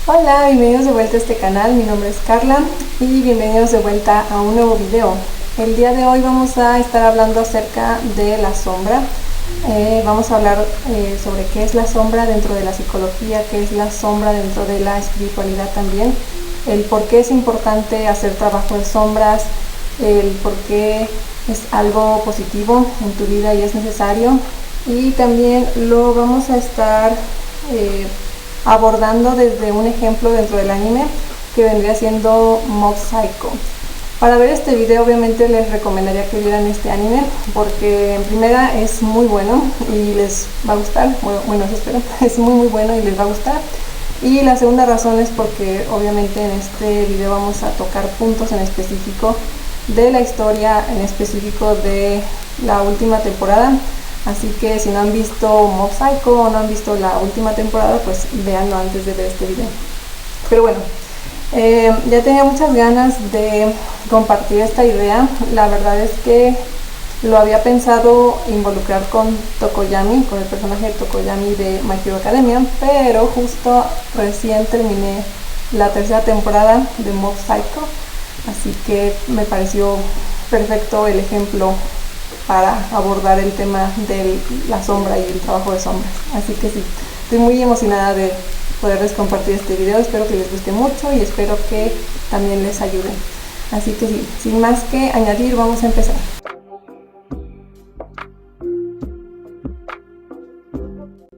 Hola, bienvenidos de vuelta a este canal, mi nombre es Carla y bienvenidos de vuelta a un nuevo video. El día de hoy vamos a estar hablando acerca de la sombra. Vamos a hablar sobre qué es la sombra dentro de la psicología, qué es la sombra dentro de la espiritualidad también, el por qué es importante hacer trabajo de sombras, el por qué es algo positivo en tu vida y es necesario, y también lo vamos a estar abordando desde un ejemplo dentro del anime que vendría siendo Mob Psycho. Para ver este video obviamente les recomendaría que vieran este anime porque en primera es muy bueno y les va a gustar, bueno eso espero, es muy bueno y les va a gustar. Y la segunda razón es porque obviamente en este video vamos a tocar puntos en específico de la historia, en específico de la última temporada. Así que si no han visto Mob Psycho o no han visto la última temporada, pues véanlo antes de ver este video. Pero bueno, ya tenía muchas ganas de compartir esta idea. La verdad es que lo había pensado involucrar con Tokoyami, con el personaje de Tokoyami de My Hero Academia, pero justo recién terminé la tercera temporada de Mob Psycho, así que me pareció perfecto el ejemplo para abordar el tema de la sombra y el trabajo de sombras. Así que sí, estoy muy emocionada de poderles compartir este video, espero que les guste mucho y espero que también les ayude. Así que sí, sin más que añadir, vamos a empezar.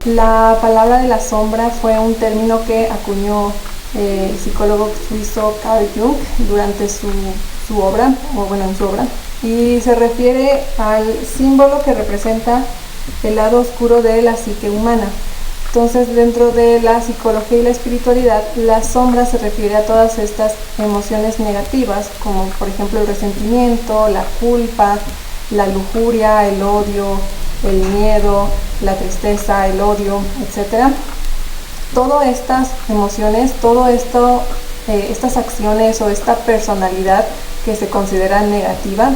La palabra de la sombra fue un término que acuñó el psicólogo suizo Carl Jung durante su obra, o bueno, en su obra, y se refiere al símbolo que representa el lado oscuro de la psique humana. Entonces, dentro de la psicología y la espiritualidad, la sombra se refiere a todas estas emociones negativas, como por ejemplo el resentimiento, la culpa, la lujuria, el odio, el miedo, la tristeza, el odio, etc. Todas estas emociones, todo esto, estas acciones o esta personalidad que se considera negativa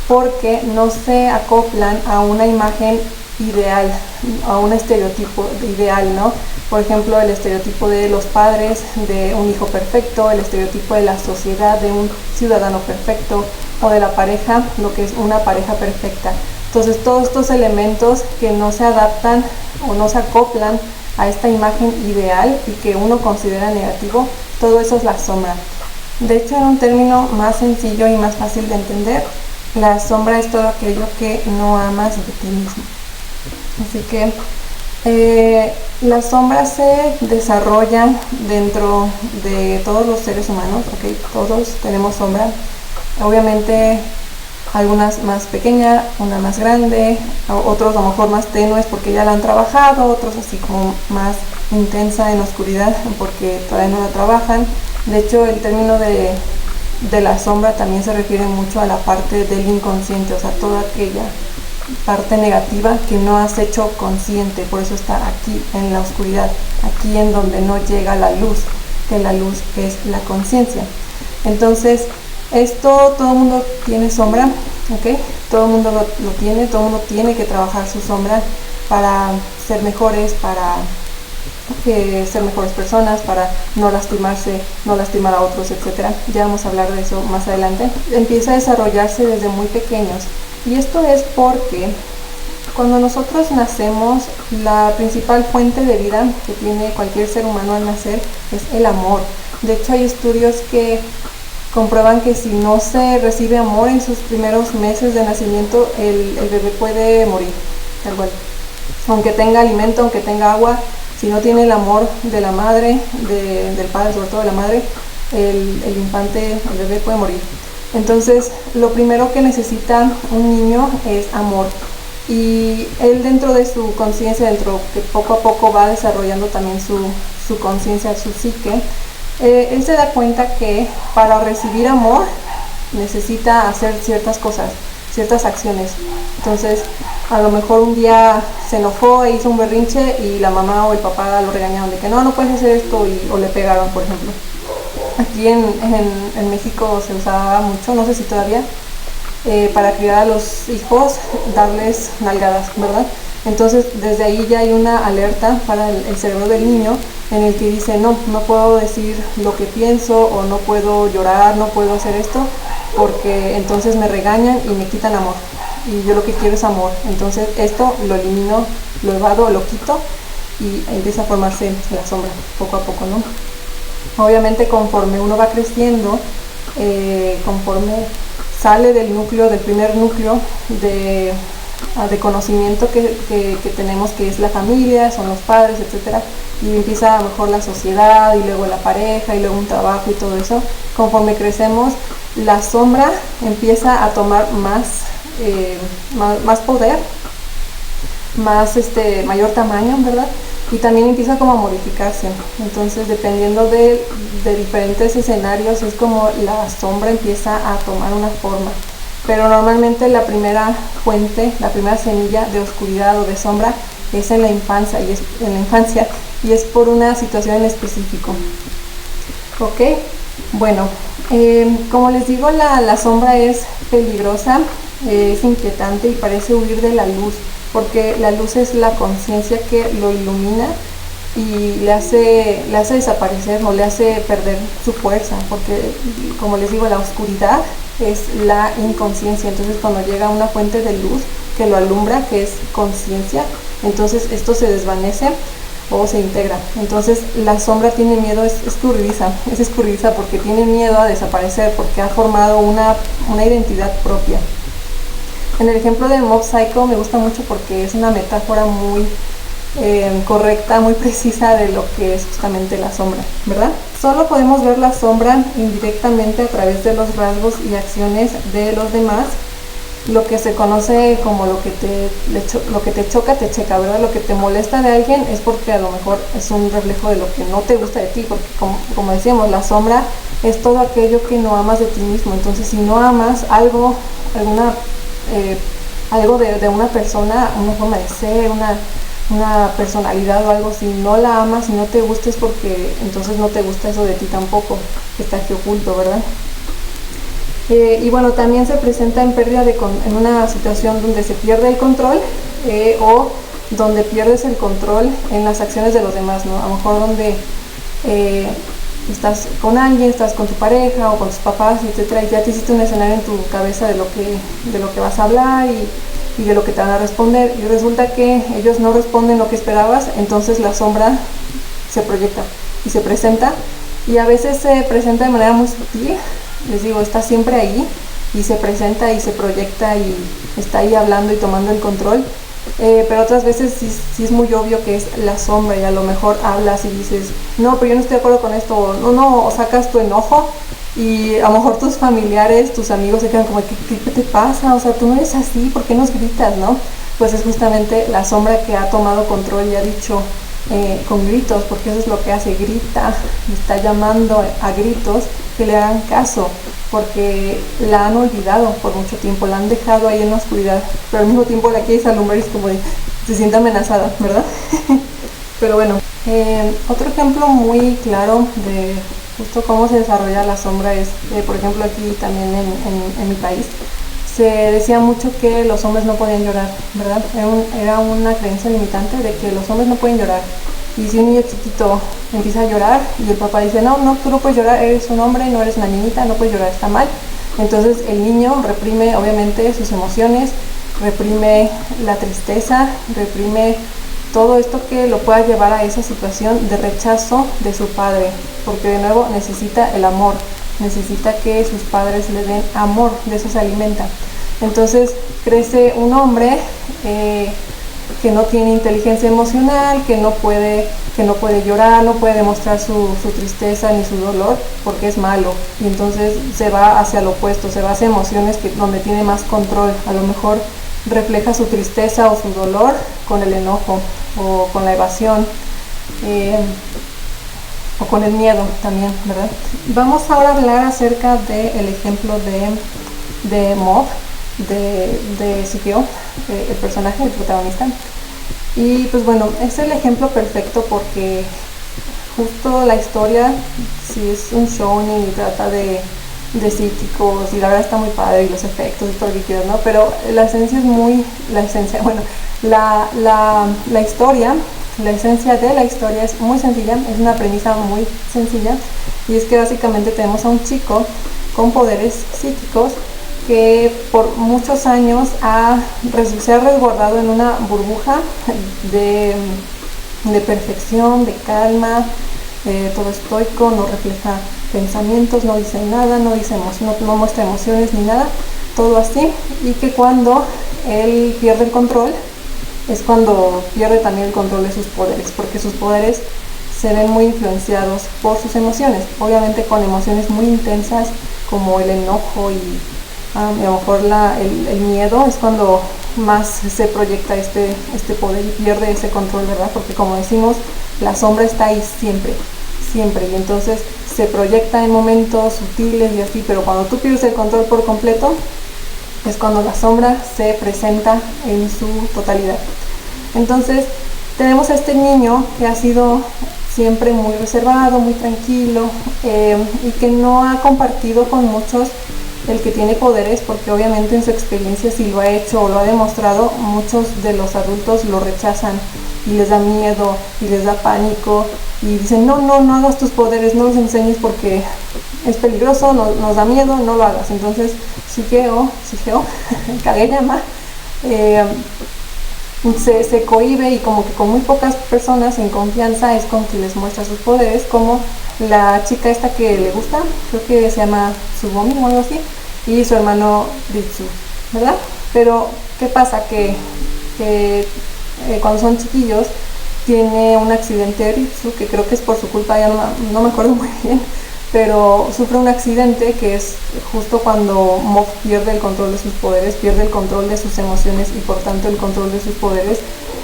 porque no se acoplan a una imagen ideal, a un estereotipo ideal, ¿no? Por ejemplo, el estereotipo de los padres, de un hijo perfecto, el estereotipo de la sociedad, de un ciudadano perfecto, o de la pareja, lo que es una pareja perfecta. Entonces, todos estos elementos que no se adaptan o no se acoplan a esta imagen ideal y que uno considera negativo, todo eso es la sombra. De hecho, en un término más sencillo y más fácil de entender, la sombra es todo aquello que no amas de ti mismo. Así que la sombra se desarrolla dentro de todos los seres humanos, ¿okay? Todos tenemos sombra. Obviamente algunas más pequeñas, una más grande, otros a lo mejor más tenues porque ya la han trabajado, otros así como más intensa en la oscuridad porque todavía no la trabajan. De hecho, el término de la sombra también se refiere mucho a la parte del inconsciente, o sea, toda aquella parte negativa que no has hecho consciente, por eso está aquí en la oscuridad, aquí en donde no llega la luz, que la luz es la conciencia. Entonces, esto todo el mundo tiene sombra, ¿ok? Todo el mundo lo tiene, todo el mundo tiene que trabajar su sombra para ser mejores, para ser mejores personas, para no lastimarse, no lastimar a otros, etc. Ya vamos a hablar de eso más adelante. Empieza a desarrollarse desde muy pequeños y esto es porque cuando nosotros nacemos, la principal fuente de vida que tiene cualquier ser humano al nacer es el amor. De hecho, hay estudios que comprueban que si no se recibe amor en sus primeros meses de nacimiento, el bebé puede morir, tal cual. Aunque tenga alimento, aunque tenga agua, si no tiene el amor de la madre, del padre, sobre todo de la madre, el infante, el bebé puede morir. Entonces, lo primero que necesita un niño es amor. Y él dentro de su conciencia, dentro que poco a poco va desarrollando también su conciencia, su psique, él se da cuenta que para recibir amor necesita hacer ciertas cosas, ciertas acciones. Entonces, a lo mejor un día se enojó e hizo un berrinche y la mamá o el papá lo regañaron de que no puedes hacer esto o le pegaron, por ejemplo. Aquí en México se usaba mucho, no sé si todavía, para criar a los hijos, darles nalgadas, ¿verdad? Entonces desde ahí ya hay una alerta para el cerebro del niño en el que dice no puedo decir lo que pienso, o no puedo llorar, no puedo hacer esto porque entonces me regañan y me quitan amor, y yo lo que quiero es amor. Entonces esto lo elimino, lo evado, lo quito, y empieza a formarse la sombra poco a poco, ¿no? Obviamente conforme uno va creciendo, conforme sale del núcleo, del primer núcleo de conocimiento que tenemos, que es la familia, son los padres, etcétera, y empieza a lo mejor la sociedad, y luego la pareja, y luego un trabajo y todo eso. Conforme crecemos, la sombra empieza a tomar más poder, más mayor tamaño, ¿verdad? Y también empieza como a modificarse. Entonces, dependiendo de diferentes escenarios, es como la sombra empieza a tomar una forma. Pero normalmente la primera fuente, la primera semilla de oscuridad o de sombra es en la infancia, y es por una situación en específico. ¿Ok? Bueno, como les digo, la sombra es peligrosa, es inquietante y parece huir de la luz, porque la luz es la conciencia que lo ilumina y le hace desaparecer, o le hace perder su fuerza, porque como les digo, la oscuridad es la inconsciencia. Entonces cuando llega una fuente de luz que lo alumbra, que es conciencia, entonces esto se desvanece o se integra. Entonces la sombra tiene miedo, es escurridiza porque tiene miedo a desaparecer, porque ha formado una identidad propia. En el ejemplo de Mob Psycho me gusta mucho porque es una metáfora muy correcta, muy precisa de lo que es justamente la sombra, ¿verdad? Solo podemos ver la sombra indirectamente a través de los rasgos y acciones de los demás, lo que se conoce como lo que te choca, te checa, ¿verdad? Lo que te molesta de alguien es porque a lo mejor es un reflejo de lo que no te gusta de ti, porque como decíamos, la sombra es todo aquello que no amas de ti mismo. Entonces, si no amas algo, algo de una persona, una forma de ser, una personalidad o algo, si no la amas, si no te gusta, es porque entonces no te gusta eso de ti tampoco, que está aquí oculto, ¿verdad? Y bueno, también se presenta en en una situación donde se pierde el control, o donde pierdes el control en las acciones de los demás, ¿no? A lo mejor donde estás con alguien, estás con tu pareja o con tus papás, etcétera, y ya te hiciste un escenario en tu cabeza de lo que vas a hablar y de lo que te van a responder, y resulta que ellos no responden lo que esperabas. Entonces la sombra se proyecta y se presenta, y a veces se presenta de manera muy sutil. Les digo, está siempre ahí y se presenta y se proyecta y está ahí hablando y tomando el control, pero otras veces sí es muy obvio que es la sombra, y a lo mejor hablas y dices, no, pero yo no estoy de acuerdo con esto, o sacas tu enojo, y a lo mejor tus familiares, tus amigos se quedan como, ¿qué te pasa? O sea, tú no eres así, ¿por qué nos gritas, no? Pues es justamente la sombra que ha tomado control y ha dicho con gritos, porque eso es lo que hace, grita, está llamando a gritos que le hagan caso, porque la han olvidado por mucho tiempo, la han dejado ahí en la oscuridad, pero al mismo tiempo la quieres alumbrar y es como se siente amenazada, ¿verdad? Pero bueno, otro ejemplo muy claro de justo cómo se desarrolla la sombra es, por ejemplo, aquí también en mi país, se decía mucho que los hombres no podían llorar, ¿verdad? Era una creencia limitante de que los hombres no pueden llorar. Y si un niño chiquito empieza a llorar y el papá dice, no, tú no puedes llorar, eres un hombre, no eres una niñita, no puedes llorar, está mal. Entonces el niño reprime obviamente sus emociones, reprime la tristeza, reprime todo esto que lo pueda llevar a esa situación de rechazo de su padre, porque de nuevo necesita el amor, necesita que sus padres le den amor, de eso se alimenta. Entonces crece un hombre que no tiene inteligencia emocional, que no puede llorar, no puede demostrar su tristeza ni su dolor, porque es malo, y entonces se va hacia lo opuesto, se va hacia emociones donde tiene más control. A lo mejor refleja su tristeza o su dolor con el enojo o con la evasión, o con el miedo también, ¿verdad? Vamos ahora a hablar acerca del ejemplo de Mob, de Sukio, el personaje, el protagonista. Y pues bueno, es el ejemplo perfecto porque justo la historia, si es un shounen y trata de psíquicos, y la verdad está muy padre, y los efectos y todo lo que quieras, ¿no? Pero la esencia La historia, la esencia de la historia es muy sencilla, es una premisa muy sencilla, y es que básicamente tenemos a un chico con poderes psíquicos que por muchos años se ha resguardado en una burbuja de perfección, de calma, todo estoico, no refleja pensamientos, no dice nada, no muestra emociones ni nada, todo así, y que cuando él pierde el control es cuando pierde también el control de sus poderes, porque sus poderes se ven muy influenciados por sus emociones, obviamente con emociones muy intensas como el enojo y a lo mejor el miedo es cuando más se proyecta este poder y pierde ese control, ¿verdad? Porque como decimos, la sombra está ahí siempre, siempre, y entonces se proyecta en momentos sutiles y así, pero cuando tú pierdes el control por completo es cuando la sombra se presenta en su totalidad. Entonces tenemos a este niño que ha sido siempre muy reservado, muy tranquilo, y que no ha compartido con muchos el que tiene poderes, porque obviamente en su experiencia, si lo ha hecho o lo ha demostrado, muchos de los adultos lo rechazan y les da miedo y les da pánico y dicen no hagas tus poderes, no los enseñes porque es peligroso, nos da miedo, no lo hagas. Entonces Shigeo Kageyama se cohíbe, y como que con muy pocas personas en confianza es con quien les muestra sus poderes, como la chica esta que le gusta, creo que se llama Tsubomi o algo así, y su hermano Ritsu, ¿verdad? Pero ¿qué pasa? Que cuando son chiquillos tiene un accidente Ritsu, que creo que es por su culpa, ya no me acuerdo muy bien, pero sufre un accidente que es justo cuando Mob pierde el control de sus poderes, pierde el control de sus emociones y por tanto el control de sus poderes,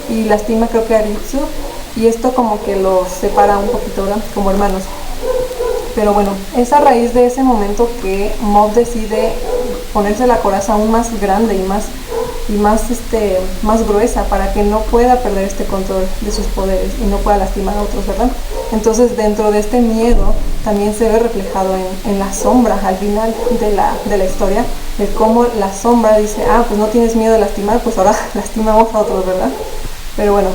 y lastima creo que a Ritsu, y esto como que los separa un poquito, ¿verdad? Como hermanos. Pero bueno, es a raíz de ese momento que Mob decide ponerse la coraza aún más grande y más gruesa, para que no pueda perder este control de sus poderes y no pueda lastimar a otros, ¿verdad? Entonces dentro de este miedo también se ve reflejado en la sombra al final de la historia, de cómo la sombra dice, pues no tienes miedo de lastimar, pues ahora lastimamos a otros, ¿verdad? Pero bueno,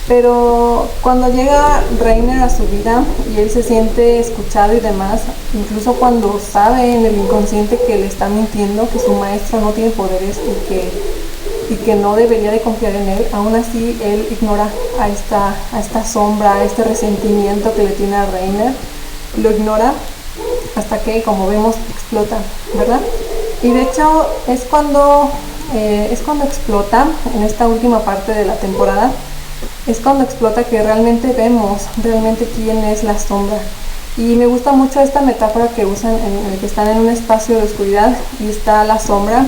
pero cuando llega Reiner a su vida y él se siente escuchado y demás, incluso cuando sabe en el inconsciente que le está mintiendo, que su maestro no tiene poderes y que no debería de confiar en él, aún así él ignora a esta sombra, a este resentimiento que le tiene a Reiner, lo ignora hasta que, como vemos, explota, ¿verdad? Y de hecho es cuando explota, en esta última parte de la temporada, es cuando explota que realmente vemos quién es la sombra. Y me gusta mucho esta metáfora que usan en el que están en un espacio de oscuridad y está la sombra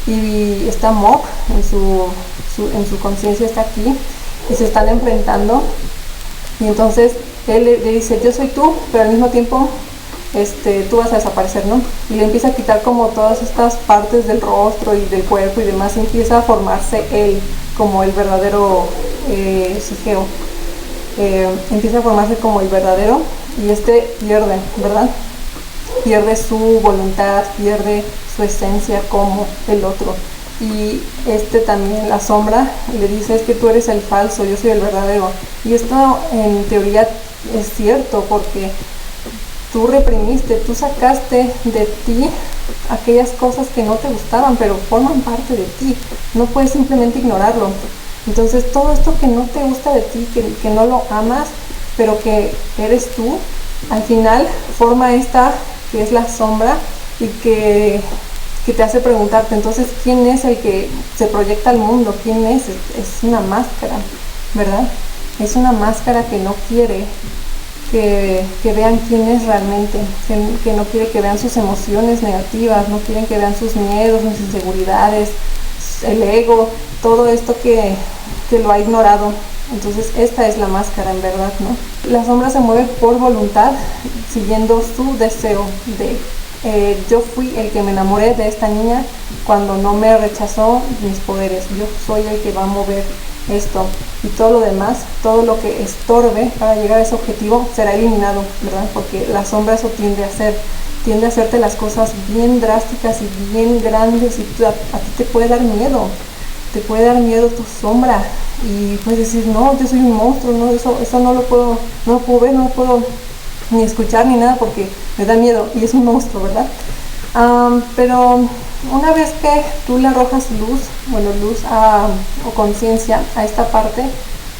y está Mob en su conciencia, está aquí, y se están enfrentando, y entonces él le dice, yo soy tú, pero al mismo tiempo tú vas a desaparecer, ¿no? Y le empieza a quitar como todas estas partes del rostro y del cuerpo y demás, y empieza a formarse él como el verdadero Shigeo. Empieza a formarse como el verdadero, y pierde, ¿verdad? Pierde su voluntad, pierde su esencia como el otro. Y también, la sombra, le dice, es que tú eres el falso, yo soy el verdadero. Y esto en teoría es cierto, porque tú reprimiste, tú sacaste de ti aquellas cosas que no te gustaban, pero forman parte de ti, no puedes simplemente ignorarlo. Entonces todo esto que no te gusta de ti, que no lo amas, pero que eres tú, al final forma esta que es la sombra, y que te hace preguntarte, entonces, ¿quién es el que se proyecta al mundo? ¿Quién es? Es una máscara, ¿verdad? Es una máscara que no quiere que vean quién es realmente, que no quiere que vean sus emociones negativas, no quieren que vean sus miedos, sus inseguridades, el ego, todo esto que lo ha ignorado. Entonces esta es la máscara, en verdad, ¿no? La sombra se mueve por voluntad, siguiendo su deseo de yo fui el que me enamoré de esta niña cuando no me rechazó mis poderes, yo soy el que va a mover esto, y todo lo demás, todo lo que estorbe para llegar a ese objetivo será eliminado, ¿verdad? Porque la sombra eso tiende a hacer, tiende a hacerte las cosas bien drásticas y bien grandes, y a ti te puede dar miedo tu sombra, y puedes decir, no, yo soy un monstruo, no, eso no lo puedo ver, no lo puedo ni escuchar ni nada porque me da miedo, y es un monstruo, ¿verdad? Pero una vez que tú le arrojas luz o conciencia a esta parte,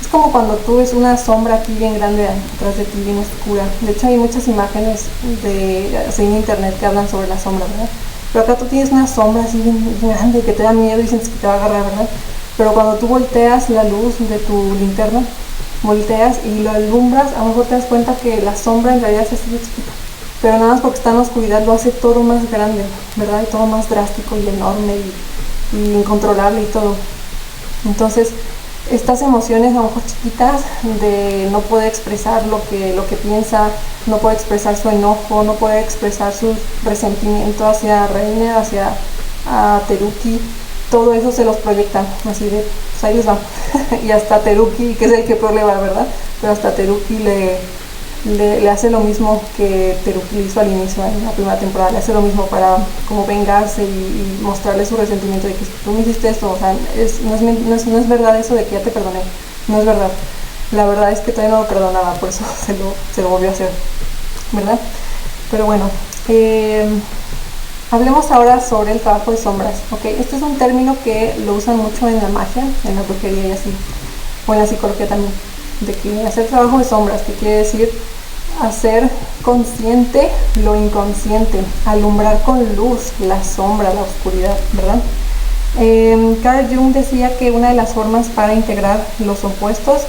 es como cuando tú ves una sombra aquí bien grande atrás de ti, bien oscura. De hecho hay muchas imágenes en internet que hablan sobre la sombra, ¿verdad? Pero acá tú tienes una sombra así bien grande que te da miedo y sientes que te va a agarrar, ¿verdad? Pero cuando tú volteas la luz de tu linterna, volteas y lo alumbras, a lo mejor te das cuenta que la sombra en realidad es así de chiquita, pero nada más porque está en la oscuridad lo hace todo más grande, ¿verdad? Y todo más drástico y enorme y incontrolable y todo. Entonces, estas emociones a lo mejor chiquitas de no poder expresar lo que piensa, no puede expresar su enojo, no puede expresar su resentimiento hacia Reiner, hacia Teruki, todo eso se los proyecta, así de, pues ahí les va. Y hasta Teruki, que es el que peor le va, ¿verdad? Pero hasta Teruki le hace lo mismo que Teruki le hizo al inicio en la primera temporada, le hace lo mismo para como vengarse y mostrarle su resentimiento de que tú me hiciste esto, o sea, no es verdad eso de que ya te perdoné, no es verdad. La verdad es que todavía no lo perdonaba, por eso se lo volvió a hacer, ¿verdad? Pero bueno, hablemos ahora sobre el trabajo de sombras, ¿ok? Este es un término que lo usan mucho en la magia, en la brujería y así, o en la psicología también, de que hacer trabajo de sombras, que quiere decir hacer consciente lo inconsciente, alumbrar con luz la sombra, la oscuridad, ¿verdad? Carl Jung decía que una de las formas para integrar los opuestos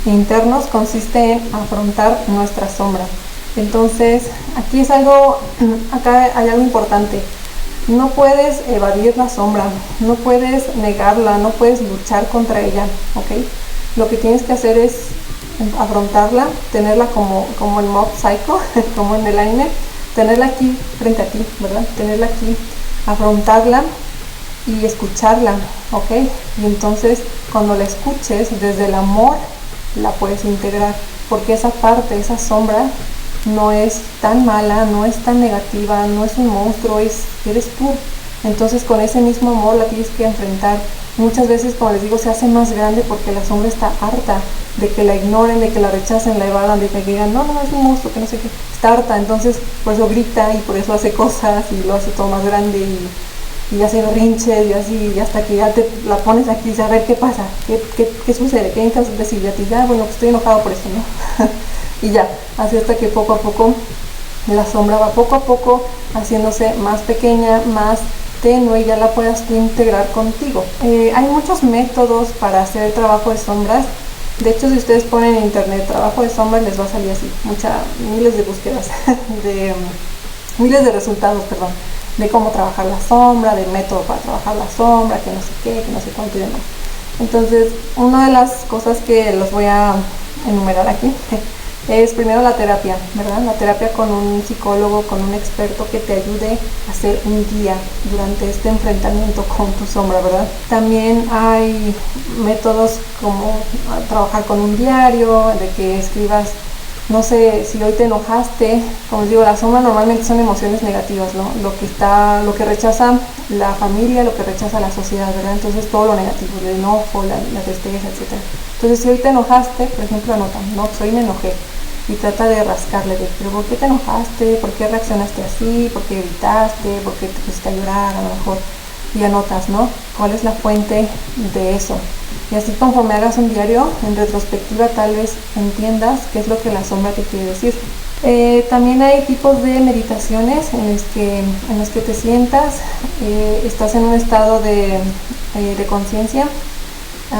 internos consiste en afrontar nuestra sombra. Entonces, acá hay algo importante. No puedes evadir la sombra, no puedes negarla, no puedes luchar contra ella, ¿ok? Lo que tienes que hacer es afrontarla, tenerla como en Mob Psycho, como en el anime, tenerla aquí frente a ti, ¿verdad? Tenerla aquí, afrontarla y escucharla, ¿ok? Y entonces cuando la escuches desde el amor, la puedes integrar, porque esa parte, esa sombra, no es tan mala, no es tan negativa, no es un monstruo, eres tú. Entonces con ese mismo amor la tienes que enfrentar. Muchas veces, como les digo, se hace más grande porque la sombra está harta de que la ignoren, de que la rechacen, la evadan, de que digan, no, es un monstruo, que no sé qué. Está harta, entonces por eso grita y por eso hace cosas y lo hace todo más grande y hace berrinches y así, y hasta que ya te la pones aquí y a ver qué pasa, qué sucede, qué necesitas decir, ya te dice, bueno, pues estoy enojado por esto, ¿no? Y ya, así hasta que poco a poco la sombra va poco a poco haciéndose más pequeña, más tenue, y ya la puedas tú integrar contigo. Hay muchos métodos para hacer el trabajo de sombras. De hecho, si ustedes ponen en internet trabajo de sombras, les va a salir así, miles de búsquedas, miles de resultados, perdón, de cómo trabajar la sombra, de método para trabajar la sombra, que no sé qué, que no sé cuánto y demás. Entonces, una de las cosas que los voy a enumerar aquí es primero la terapia, ¿verdad? La terapia con un psicólogo, con un experto que te ayude a ser un guía durante este enfrentamiento con tu sombra, ¿verdad? También hay métodos como trabajar con un diario, de que escribas, no sé, si hoy te enojaste, como les digo, la sombra normalmente son emociones negativas, ¿no? Lo que rechaza la familia, lo que rechaza la sociedad, ¿verdad? Entonces todo lo negativo, el enojo, la tristeza, etc. Entonces si hoy te enojaste, por ejemplo, anota, no, pues hoy me enojé. Y trata de rascarle, pero ¿por qué te enojaste? ¿Por qué reaccionaste así? ¿Por qué gritaste? ¿Por qué te pusiste a llorar a lo mejor? Y anotas, ¿no? ¿Cuál es la fuente de eso? Y así conforme hagas un diario, en retrospectiva tal vez entiendas qué es lo que la sombra te quiere decir. También hay tipos de meditaciones en los que te sientas, estás en un estado de conciencia,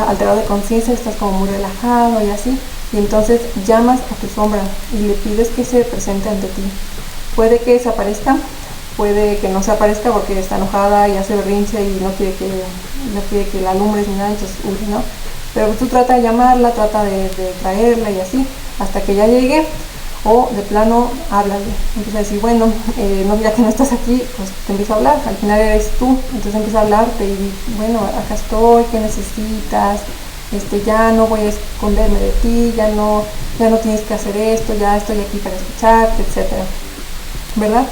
alterado de conciencia, estás como muy relajado y así. Y entonces llamas a tu sombra y le pides que se presente ante ti. Puede que se aparezca, puede que no se aparezca porque está enojada y hace berrinche y no quiere que la alumbres ni nada, entonces huye, ¿no? Pero tú trata de llamarla, trata de traerla y así, hasta que ya llegue, o de plano, háblale. Empieza a decir, bueno, no, ya que no estás aquí, pues te empiezo a hablar, al final eres tú, entonces empieza a hablarte y bueno, acá estoy, ¿qué necesitas? Ya no voy a esconderme de ti, ya no tienes que hacer esto, ya estoy aquí para escucharte, etcétera. ¿verdad?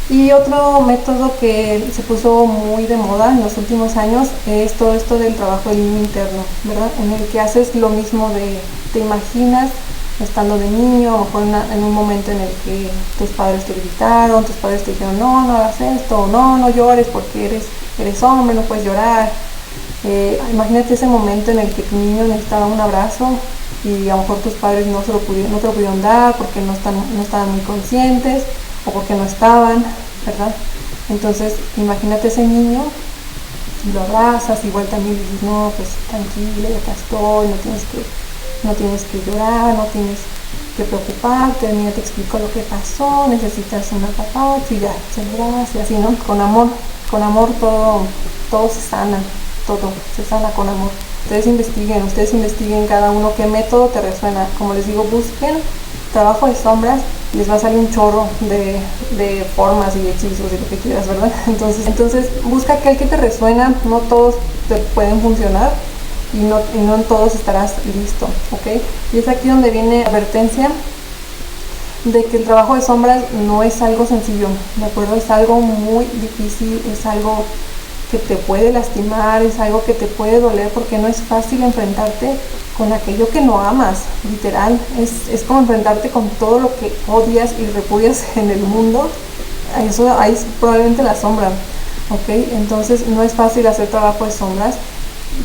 Y otro método que se puso muy de moda en los últimos años es todo esto del trabajo del niño interno, ¿verdad? En el que haces lo mismo te imaginas estando de niño, a lo mejor en un momento en el que tus padres te gritaron, tus padres te dijeron no hagas esto, no llores porque eres hombre, no puedes llorar. Imagínate ese momento en el que tu niño necesitaba un abrazo y a lo mejor tus padres no te lo pudieron dar porque no estaban muy conscientes o porque no estaban, ¿verdad? Entonces imagínate ese niño y lo abrazas, igual también dices, no, pues tranquila, ya estoy, no tienes que llorar, no tienes que preocuparte, mira, te explico lo que pasó, necesitas un apapacho y ya, se lo das y así, ¿no? Con amor todo se sana, todo se sana con amor. Ustedes investiguen cada uno qué método te resuena. Como les digo, busquen trabajo de sombras, les va a salir un chorro de formas y hechizos y lo que quieras, ¿verdad? Entonces busca aquel que te resuena, no todos te pueden funcionar y no en todos estarás listo, ¿ok? Y es aquí donde viene la advertencia de que el trabajo de sombras no es algo sencillo, ¿de acuerdo? Es algo muy difícil, es algo que te puede lastimar, es algo que te puede doler porque no es fácil enfrentarte con aquello que no amas, literal, es como enfrentarte con todo lo que odias y repudias en el mundo. Eso ahí es probablemente la sombra, ¿ok? Entonces no es fácil hacer trabajo de sombras.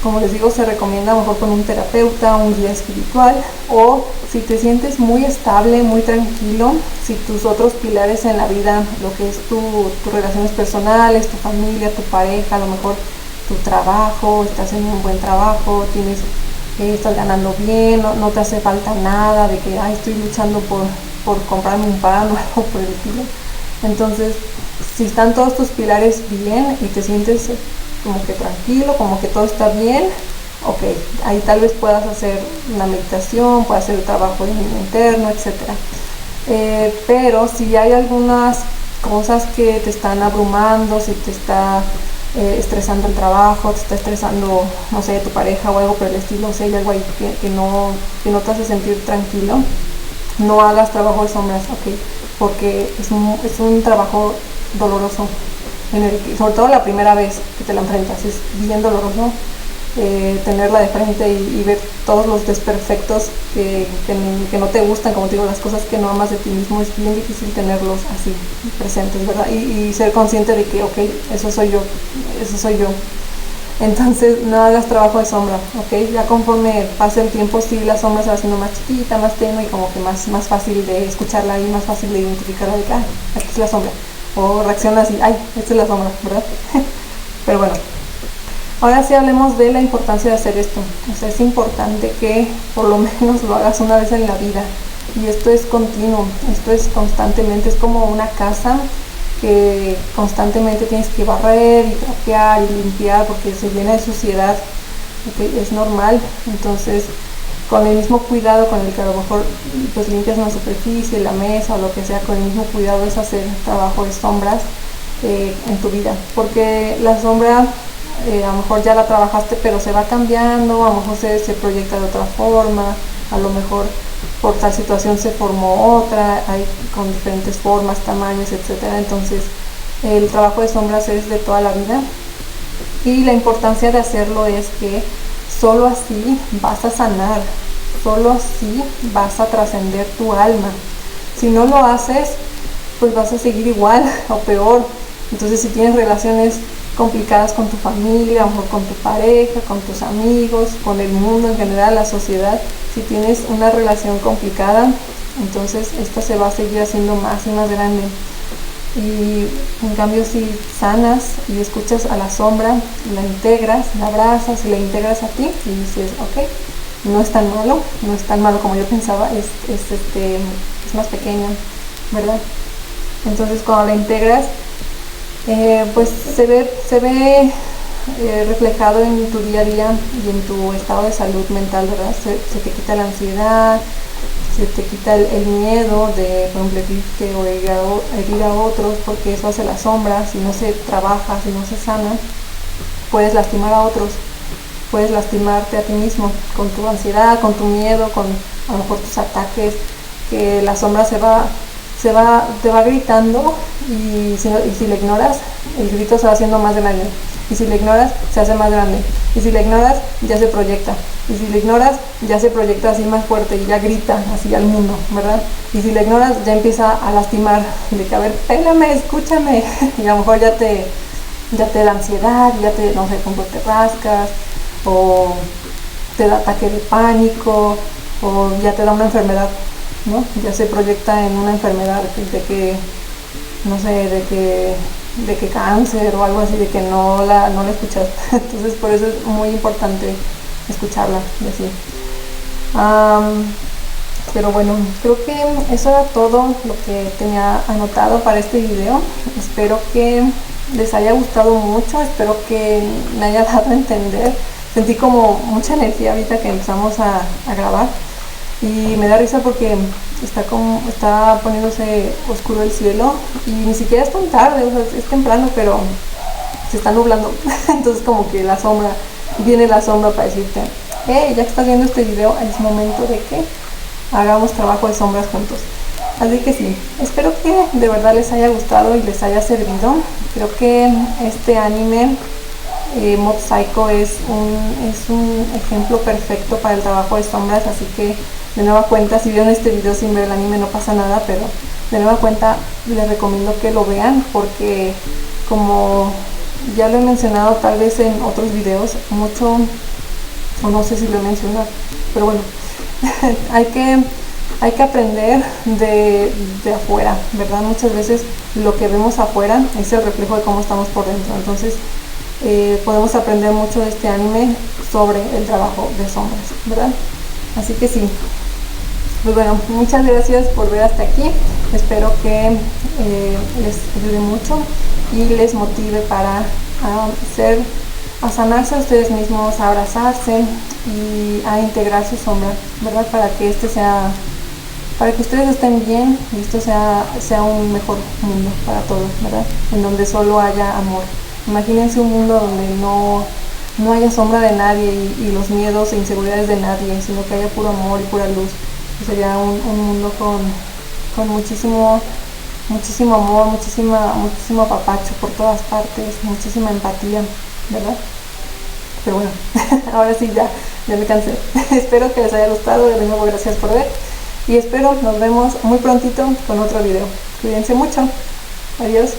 Como les digo, se recomienda a lo mejor con un terapeuta, un guía espiritual, o si te sientes muy estable, muy tranquilo, si tus otros pilares en la vida, lo que es tus relaciones personales, tu familia, tu pareja, a lo mejor tu trabajo, estás en un buen trabajo, estás ganando bien, no te hace falta nada de que estoy luchando por comprarme un pan o algo por el estilo. Entonces, si están todos tus pilares bien y te sientes como que tranquilo, como que todo está bien, ok, ahí tal vez puedas hacer una meditación, puedas hacer el trabajo interno, etc. Pero si hay algunas cosas que te están abrumando, si te está estresando el trabajo, te está estresando, no sé, tu pareja o algo por el estilo, o sea, hay algo ahí que no te hace sentir tranquilo, no hagas trabajo de sombras, ok, porque es un trabajo doloroso, sobre todo la primera vez que te la enfrentas, es bien doloroso tenerla de frente y ver todos los desperfectos que no te gustan, como te digo, las cosas que no amas de ti mismo, es bien difícil tenerlos así presentes, ¿verdad? Y ser consciente de que, ok, eso soy yo. Entonces no hagas trabajo de sombra, ok, ya conforme pase el tiempo, sí, la sombra se va haciendo más chiquita, más tenue y como que más fácil de escucharla y más fácil de identificarla, de que, aquí es la sombra. O reacciona así, esta es la sombra, ¿verdad? Pero bueno, ahora sí hablemos de la importancia de hacer esto. O sea, es importante que por lo menos lo hagas una vez en la vida. Y esto es continuo, esto es constantemente, es como una casa que constantemente tienes que barrer y trapear y limpiar porque se llena de suciedad, ¿okay? Es normal. Entonces, con el mismo cuidado con el que a lo mejor pues limpias una superficie, la mesa o lo que sea, con el mismo cuidado es hacer trabajo de sombras en tu vida, porque la sombra a lo mejor ya la trabajaste pero se va cambiando, a lo mejor se proyecta de otra forma, a lo mejor por tal situación se formó otra, hay con diferentes formas, tamaños, etcétera. Entonces el trabajo de sombras es de toda la vida y la importancia de hacerlo es que solo así vas a sanar, solo así vas a trascender tu alma. Si no lo haces, pues vas a seguir igual o peor. Entonces, si tienes relaciones complicadas con tu familia, a lo mejor con tu pareja, con tus amigos, con el mundo en general, la sociedad, si tienes una relación complicada, entonces esta se va a seguir haciendo más y más grande. Y en cambio, si sanas y escuchas a la sombra, la integras, la abrazas y la integras a ti y dices, ok, no es tan malo como yo pensaba, es más pequeña, ¿verdad? Entonces cuando la integras, pues se ve reflejado en tu día a día y en tu estado de salud mental, ¿verdad? Se te quita la ansiedad, se te quita el miedo de, por ejemplo, herirte o herir a otros, porque eso hace la sombra. Si no se trabaja, si no se sana, puedes lastimar a otros, puedes lastimarte a ti mismo con tu ansiedad, con tu miedo, con a lo mejor tus ataques, que la sombra se te va gritando y si le ignoras, el grito se va haciendo más grande. Y si le ignoras, se hace más grande. Y si le ignoras, ya se proyecta. Y si le ignoras, ya se proyecta así más fuerte y ya grita así al mundo, ¿verdad? Y si le ignoras, ya empieza a lastimar, de que a ver, pélame, escúchame. Y a lo mejor ya te da ansiedad, ya te, no sé, como te rascas, o te da ataque de pánico, o ya te da una enfermedad, ¿no? Ya se proyecta en una enfermedad de que, no sé, de que cáncer o algo así, de que no la escuchas. Entonces por eso es muy importante escucharla y así. Pero bueno, creo que eso era todo lo que tenía anotado para este video. Espero que les haya gustado mucho, espero que me haya dado a entender. Sentí como mucha energía ahorita que empezamos a grabar, y me da risa porque está poniéndose oscuro el cielo y ni siquiera es tan tarde, o sea, es temprano, pero se está nublando. Entonces como que viene la sombra para decirte, hey, ya que estás viendo este video, es momento de que hagamos trabajo de sombras juntos. Así que sí, espero que de verdad les haya gustado y les haya servido. Creo que este anime, Mob Psycho, es un ejemplo perfecto para el trabajo de sombras. Así que de nueva cuenta, si vieron este video sin ver el anime no pasa nada, pero de nueva cuenta les recomiendo que lo vean, porque como ya lo he mencionado tal vez en otros videos, mucho, o no sé si lo he mencionado, pero bueno, hay que aprender de afuera, ¿verdad? Muchas veces lo que vemos afuera es el reflejo de cómo estamos por dentro. Entonces podemos aprender mucho de este anime sobre el trabajo de sombras, ¿verdad? Así que sí, pues bueno, muchas gracias por ver hasta aquí. Espero que les ayude mucho y les motive para a sanarse a ustedes mismos, a abrazarse y a integrar su sombra, ¿verdad? Para que ustedes estén bien y esto sea un mejor mundo para todos, ¿verdad? En donde solo haya amor. Imagínense un mundo donde no haya sombra de nadie y los miedos e inseguridades de nadie, sino que haya puro amor y pura luz. Sería un mundo con muchísimo amor, muchísimo apapacho por todas partes, muchísima empatía, ¿verdad? Pero bueno, ahora sí ya me cansé. Espero que les haya gustado. De nuevo, gracias por ver y espero nos vemos muy prontito con otro video. Cuídense mucho. Adiós.